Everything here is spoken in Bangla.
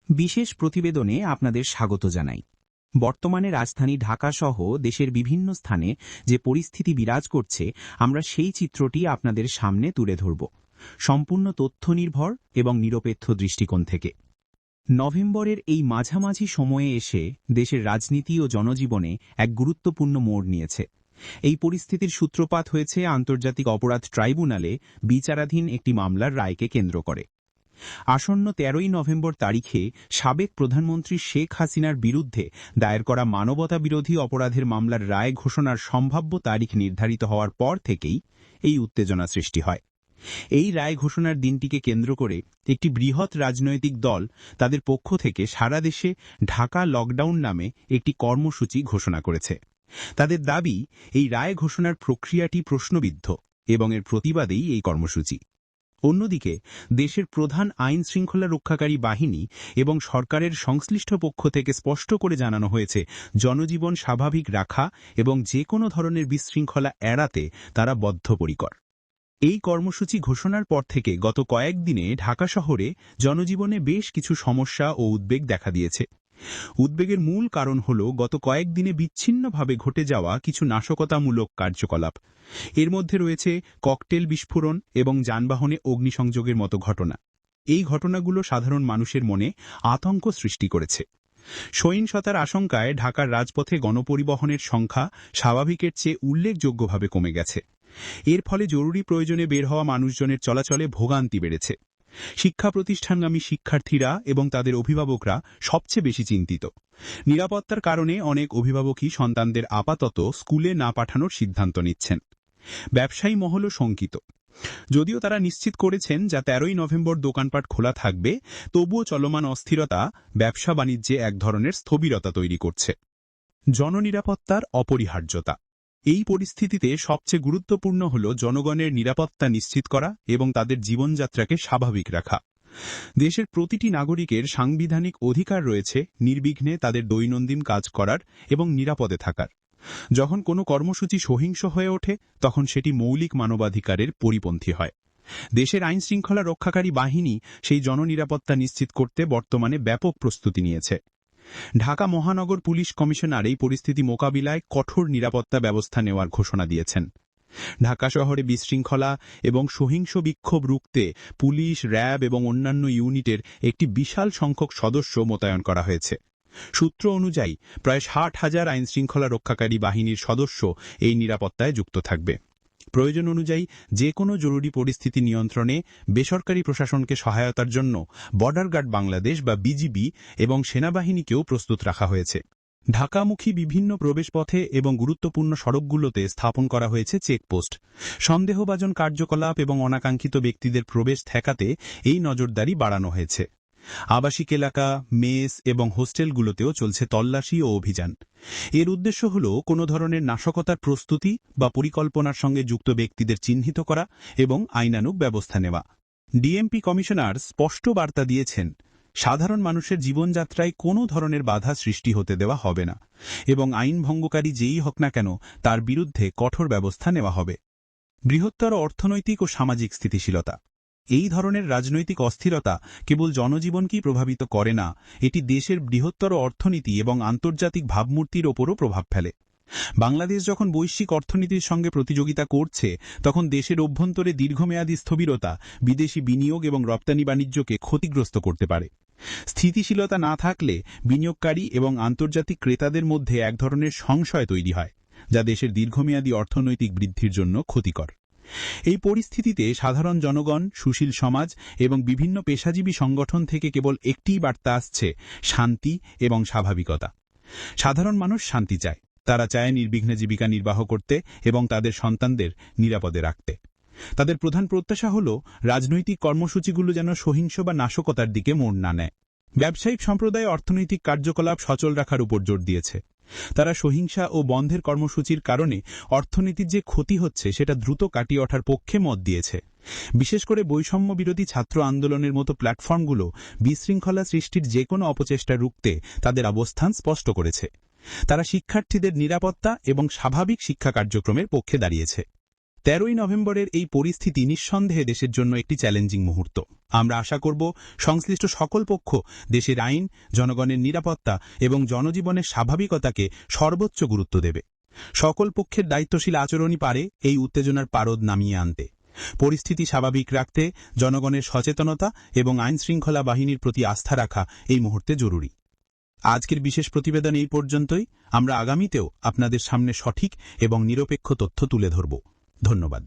বিশেষ প্রতিবেদনে আপনাদের স্বাগত জানাই। বর্তমানে রাজধানী ঢাকা সহ দেশের বিভিন্ন স্থানে যে পরিস্থিতি বিরাজ করছে, আমরা সেই চিত্রটি আপনাদের সামনে তুলে ধরব, সম্পূর্ণ তথ্য নির্ভর এবং নিরপেক্ষ দৃষ্টিকোণ থেকে। নভেম্বরের এই মাঝামাঝি সময়ে এসে দেশের রাজনীতি ও জনজীবনে এক গুরুত্বপূর্ণ মোড় নিয়েছে। এই পরিস্থিতির সূত্রপাত হয়েছে আন্তর্জাতিক অপরাধ ট্রাইব্যুনালে বিচারাধীন একটি মামলার রায়কে কেন্দ্র করে। আসন্ন ১৩ই নভেম্বর তারিখে সাবেক প্রধানমন্ত্রী শেখ হাসিনার বিরুদ্ধে দায়ের করা মানবতাবিরোধী অপরাধের মামলার রায় ঘোষণার সম্ভাব্য তারিখ নির্ধারিত হওয়ার পর থেকেই এই উত্তেজনা সৃষ্টি হয়। এই রায় ঘোষণার দিনটিকে কেন্দ্র করে একটি বৃহৎ রাজনৈতিক দল তাদের পক্ষ থেকে সারা দেশে ঢাকা লকডাউন নামে একটি কর্মসূচি ঘোষণা করেছে। তাদের দাবি, এই রায় ঘোষণার প্রক্রিয়াটি প্রশ্নবিদ্ধ এবং এর প্রতিবাদেই এই কর্মসূচি। অন্যদিকে দেশের প্রধান আইন শৃঙ্খলা রক্ষাকারী বাহিনী এবং সরকারের সংশ্লিষ্ট পক্ষ থেকে স্পষ্ট করে জানানো হয়েছে, জনজীবন স্বাভাবিক রাখা এবং যে কোনো ধরনের বিশৃঙ্খলা এড়াতে তারা বদ্ধপরিকর। এই কর্মসূচি ঘোষণার পর থেকে গত কয়েকদিনে ঢাকা শহরে জনজীবনে বেশ কিছু সমস্যা ও উদ্বেগ দেখা দিয়েছে। উদ্বেগের মূল কারণ হল গত কয়েকদিনে বিচ্ছিন্নভাবে ঘটে যাওয়া কিছু নাশকতামূলক কার্যকলাপ। এর মধ্যে রয়েছে ককটেল বিস্ফোরণ এবং যানবাহনে অগ্নিসংযোগের মতো ঘটনা। এই ঘটনাগুলো সাধারণ মানুষের মনে আতঙ্ক সৃষ্টি করেছে। সহিংসতার আশঙ্কায় ঢাকার রাজপথে গণপরিবহনের সংখ্যা স্বাভাবিকের চেয়ে উল্লেখযোগ্যভাবে কমে গেছে। এর ফলে জরুরি প্রয়োজনে বের হওয়া মানুষজনের চলাচলে ভোগান্তি বেড়েছে। শিক্ষা প্রতিষ্ঠানগামী শিক্ষার্থীরা এবং তাদের অভিভাবকরা সবচেয়ে বেশি চিন্তিত। নিরাপত্তার কারণে অনেক অভিভাবকই সন্তানদের আপাতত স্কুলে না পাঠানোর সিদ্ধান্ত নিচ্ছেন। ব্যবসায়ী মহলও শঙ্কিত। যদিও তারা নিশ্চিত করেছেন যে ১৩ই নভেম্বর দোকানপাট খোলা থাকবে, তবুও চলমান অস্থিরতা ব্যবসা বাণিজ্যে এক ধরনের স্থবিরতা তৈরি করছে। জননিরাপত্তার অপরিহার্যতা। এই পরিস্থিতিতে সবচেয়ে গুরুত্বপূর্ণ হল জনগণের নিরাপত্তা নিশ্চিত করা এবং তাদের জীবনযাত্রাকে স্বাভাবিক রাখা। দেশের প্রতিটি নাগরিকের সাংবিধানিক অধিকার রয়েছে নির্বিঘ্নে তাদের দৈনন্দিন কাজ করার এবং নিরাপদে থাকার। যখন কোনো কর্মসূচি সহিংস হয়ে ওঠে, তখন সেটি মৌলিক মানবাধিকারের পরিপন্থী হয়। দেশের আইনশৃঙ্খলা রক্ষাকারী বাহিনী সেই জননিরাপত্তা নিশ্চিত করতে বর্তমানে ব্যাপক প্রস্তুতি নিয়েছে। ঢাকা মহানগর পুলিশ কমিশনার এই পরিস্থিতি মোকাবিলায় কঠোর নিরাপত্তা ব্যবস্থা নেওয়ার ঘোষণা দিয়েছেন। ঢাকা শহরে বিশৃঙ্খলা এবং সহিংস বিক্ষোভ রুখতে পুলিশ, র্যাব এবং অন্যান্য ইউনিটের একটি বিশাল সংখ্যক সদস্য মোতায়েন করা হয়েছে। সূত্র অনুযায়ী প্রায় ৬০,০০০ আইনশৃঙ্খলা রক্ষাকারী বাহিনীর সদস্য এই নিরাপত্তায় যুক্ত থাকবে। প্রয়োজন অনুযায়ী যে কোনো জরুরি পরিস্থিতি নিয়ন্ত্রণে বেসরকারি প্রশাসনকে সহায়তার জন্য বর্ডার গার্ড বাংলাদেশ বা বিজিবি এবং সেনাবাহিনীকেও প্রস্তুত রাখা হয়েছে। ঢাকামুখী বিভিন্ন প্রবেশপথে এবং গুরুত্বপূর্ণ সড়কগুলোতে স্থাপন করা হয়েছে চেকপোস্ট। সন্দেহভাজন কার্যকলাপ এবং অনাকাঙ্ক্ষিত ব্যক্তিদের প্রবেশ ঠেকাতে এই নজরদারি বাড়ানো হয়েছে। আবাসিক এলাকা, মেস এবং হোস্টেলগুলোতেও চলছে তল্লাশি ও অভিযান। এর উদ্দেশ্য হল কোনো ধরনের নাশকতার প্রস্তুতি বা পরিকল্পনার সঙ্গে যুক্ত ব্যক্তিদের চিহ্নিত করা এবং আইনানুগ ব্যবস্থা নেওয়া। ডিএমপি কমিশনার স্পষ্ট বার্তা দিয়েছেন, সাধারণ মানুষের জীবনযাত্রায় কোনো ধরনের বাধা সৃষ্টি হতে দেওয়া হবে না এবং আইন ভঙ্গকারী যেই হোক না কেন তার বিরুদ্ধে কঠোর ব্যবস্থা নেওয়া হবে। বৃহত্তর অর্থনৈতিক ও সামাজিক স্থিতিশীলতা। এই ধরনের রাজনৈতিক অস্থিরতা কেবল জনজীবনকেই প্রভাবিত করে না, এটি দেশের বৃহত্তর অর্থনীতি এবং আন্তর্জাতিক ভাবমূর্তির ওপরও প্রভাব ফেলে। বাংলাদেশ যখন বৈশ্বিক অর্থনীতির সঙ্গে প্রতিযোগিতা করছে, তখন দেশের অভ্যন্তরে দীর্ঘমেয়াদী স্থবিরতা বিদেশি বিনিয়োগ এবং রপ্তানি বাণিজ্যকে ক্ষতিগ্রস্ত করতে পারে। স্থিতিশীলতা না থাকলে বিনিয়োগকারী এবং আন্তর্জাতিক ক্রেতাদের মধ্যে এক ধরনের সংশয় তৈরি হয়, যা দেশের দীর্ঘমেয়াদী অর্থনৈতিক বৃদ্ধির জন্য ক্ষতিকর। এই পরিস্থিতিতে সাধারণ জনগণ, সুশীল সমাজ এবং বিভিন্ন পেশাজীবী সংগঠন থেকে কেবল একটিই বার্তা আসছে, শান্তি এবং স্বাভাবিকতা। সাধারণ মানুষ শান্তি চায়। তারা চায় নির্বিঘ্নে জীবিকা নির্বাহ করতে এবং তাদের সন্তানদের নিরাপদে রাখতে। তাদের প্রধান প্রত্যাশা হল রাজনৈতিক কর্মসূচিগুলো যেন সহিংস বা নাশকতার দিকে মোড় না নেয়। ব্যবসায়িক সম্প্রদায় অর্থনৈতিক কার্যকলাপ সচল রাখার উপর জোর দিয়েছে। তারা সহিংসা ও বন্ধের কর্মসূচির কারণে অর্থনীতির যে ক্ষতি হচ্ছে সেটা দ্রুত কাটিয়ে ওঠার পক্ষে মত দিয়েছে। বিশেষ করে বৈষম্য বিরোধী ছাত্র আন্দোলনের মতো প্ল্যাটফর্মগুলো বিশৃঙ্খলা সৃষ্টির যে কোনো অপচেষ্টা রুখতে তাদের অবস্থান স্পষ্ট করেছে। তারা শিক্ষার্থীদের নিরাপত্তা এবং স্বাভাবিক শিক্ষা কার্যক্রমের পক্ষে দাঁড়িয়েছে। 13ই নভেম্বরের এই পরিস্থিতি নিঃসন্দেহে দেশের জন্য একটি চ্যালেঞ্জিং মুহূর্ত। আমরা আশা করব সংশ্লিষ্ট সকল পক্ষ দেশের আইন, জনগণের নিরাপত্তা এবং জনজীবনের স্বাভাবিকতাকে সর্বোচ্চ গুরুত্ব দেবে। সকল পক্ষের দায়িত্বশীল আচরণই পারে এই উত্তেজনার পারদ নামিয়ে আনতে। পরিস্থিতি স্বাভাবিক রাখতে জনগণের সচেতনতা এবং আইনশৃঙ্খলা বাহিনীর প্রতি আস্থা রাখা এই মুহূর্তে জরুরি। আজকের বিশেষ প্রতিবেদন এই পর্যন্তই। আমরা আগামীতেও আপনাদের সামনে সঠিক এবং নিরপেক্ষ তথ্য তুলে ধরব। ধন্যবাদ।